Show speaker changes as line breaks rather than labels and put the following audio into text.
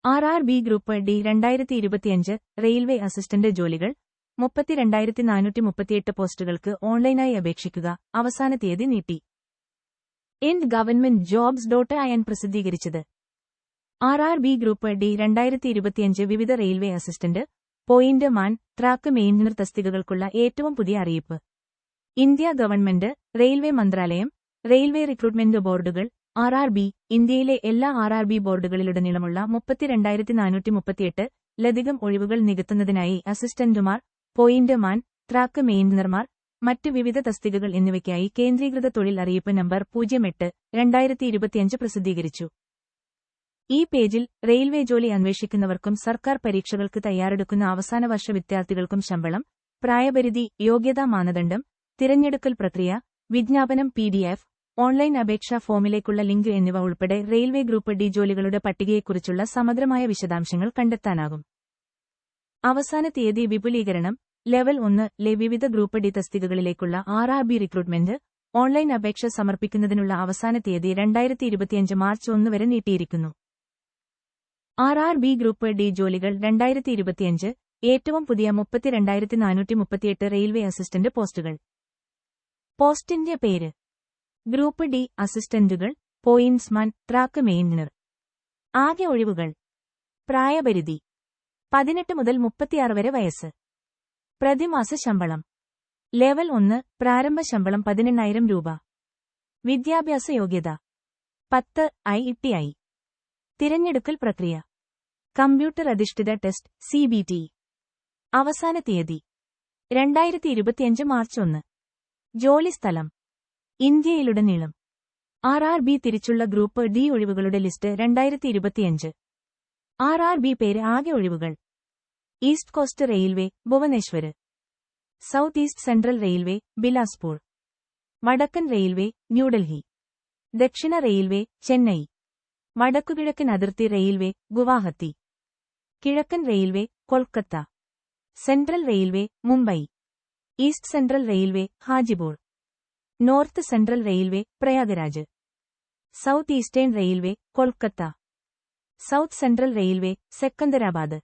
RRB group D 2025 railway assistant ജോലികൾ 32,438 പോസ്റ്റുകൾക്ക് ഓൺലൈനായി അപേക്ഷിക്കുക, അവസാന തീയതി നീട്ടി. governmentjobs.in പ്രസിദ്ധീകരിച്ചത്. RRB ഗ്രൂപ്പ് ഡി 2025 വിവിധ റെയിൽവേ അസിസ്റ്റന്റ്, പോയിന്റ് മാൻ, ട്രാക്ക് മെയിന്റനർ തസ്തികകൾക്കുള്ള ഏറ്റവും പുതിയ അറിയിപ്പ്. ഇന്ത്യ ഗവൺമെന്റ്, റെയിൽവേ മന്ത്രാലയം, റെയിൽവേ റിക്രൂട്ട്മെന്റ് ബോർഡുകൾ, RRB, ഇന്ത്യയിലെ എല്ലാ RRB ബോർഡുകളിലുടനീളമുള്ള 32,438 ലധികം ഒഴിവുകൾ നികത്തുന്നതിനായി അസിസ്റ്റന്റുമാർ, പോയിന്റ് മാൻ, ട്രാക്ക് മെയിന്റനർമാർ, മറ്റ് വിവിധ തസ്തികകൾ എന്നിവയ്ക്കായി കേന്ദ്രീകൃത തൊഴിൽ അറിയിപ്പ് നമ്പർ 08-2025 പ്രസിദ്ധീകരിച്ചു. ഈ പേജിൽ റെയിൽവേ ജോലി അന്വേഷിക്കുന്നവർക്കും സർക്കാർ പരീക്ഷകൾക്ക് തയ്യാറെടുക്കുന്ന അവസാന വർഷ വിദ്യാർത്ഥികൾക്കും ശമ്പളം, പ്രായപരിധി, യോഗ്യതാ മാനദണ്ഡം, തിരഞ്ഞെടുക്കൽ പ്രക്രിയ, വിജ്ഞാപനം PDF, ഓൺലൈൻ അപേക്ഷാ ഫോമിലേക്കുള്ള ലിങ്ക് എന്നിവ ഉൾപ്പെടെ റെയിൽവേ ഗ്രൂപ്പ് ഡി ജോലികളുടെ പട്ടികയെക്കുറിച്ചുള്ള സമഗ്രമായ വിശദാംശങ്ങൾ കണ്ടെത്താനാകും. അവസാന തീയതി വിപുലീകരണം. ലെവൽ 1-ലെ വിവിധ ഗ്രൂപ്പ് ഡി തസ്തികകളിലേക്കുള്ള RRB റിക്രൂട്ട്മെന്റ്, ഓൺലൈൻ അപേക്ഷ സമർപ്പിക്കുന്നതിനുള്ള അവസാന തീയതി 2025 മാർച്ച് 1 വരെ നീട്ടിയിരിക്കുന്നു. RRB ഗ്രൂപ്പ് ഡി ജോലികൾ 2025, ഏറ്റവും പുതിയ 32,438 റെയിൽവേ അസിസ്റ്റന്റ് പോസ്റ്റുകൾ. പോസ്റ്റിന്റെ പേര്. ഗ്രൂപ്പ് ഡി അസിസ്റ്റന്റുകൾ, പോയിന്റ്സ്മാൻ, ട്രാക്ക് മെയിന്റനർ. ആകെ ഒഴിവുകൾ. പ്രായപരിധി 18 മുതൽ 36 വരെ വയസ്സ്. പ്രതിമാസ ശമ്പളം. ലെവൽ 1, പ്രാരംഭ ശമ്പളം 18,000 രൂപ. വിദ്യാഭ്യാസ യോഗ്യത 10 ITI. തിരഞ്ഞെടുക്കൽ പ്രക്രിയ. കമ്പ്യൂട്ടർ അധിഷ്ഠിത ടെസ്റ്റ് CBT. അവസാന തീയതി 2025 മാർച്ച് 1. ജോലിസ്ഥലം. ഇന്ത്യയിലുടനീളം. RRB തിരിച്ചുള്ള ഗ്രൂപ്പ് ഡി ഒഴിവുകളുടെ ലിസ്റ്റ് 2025. RRB പേര്. ആകെ ഒഴിവുകൾ. East cost railway, Bhubaneswar. South east central railway, Bilaspur. വടക്കൻ റെയിൽവേ, ന്യൂഡൽഹി. ദക്ഷിണ റെയിൽവേ, ചെന്നൈ. വടക്കുകിഴക്കൻ അതിർത്തി റെയിൽവേ, ഗുവാഹത്തി. കിഴക്കൻ railway, Kolkata. Central railway, Mumbai. East central railway, Hajipur. North central railway, Prayagraj. South eastern railway, Kolkata. South central railway, Secunderabad.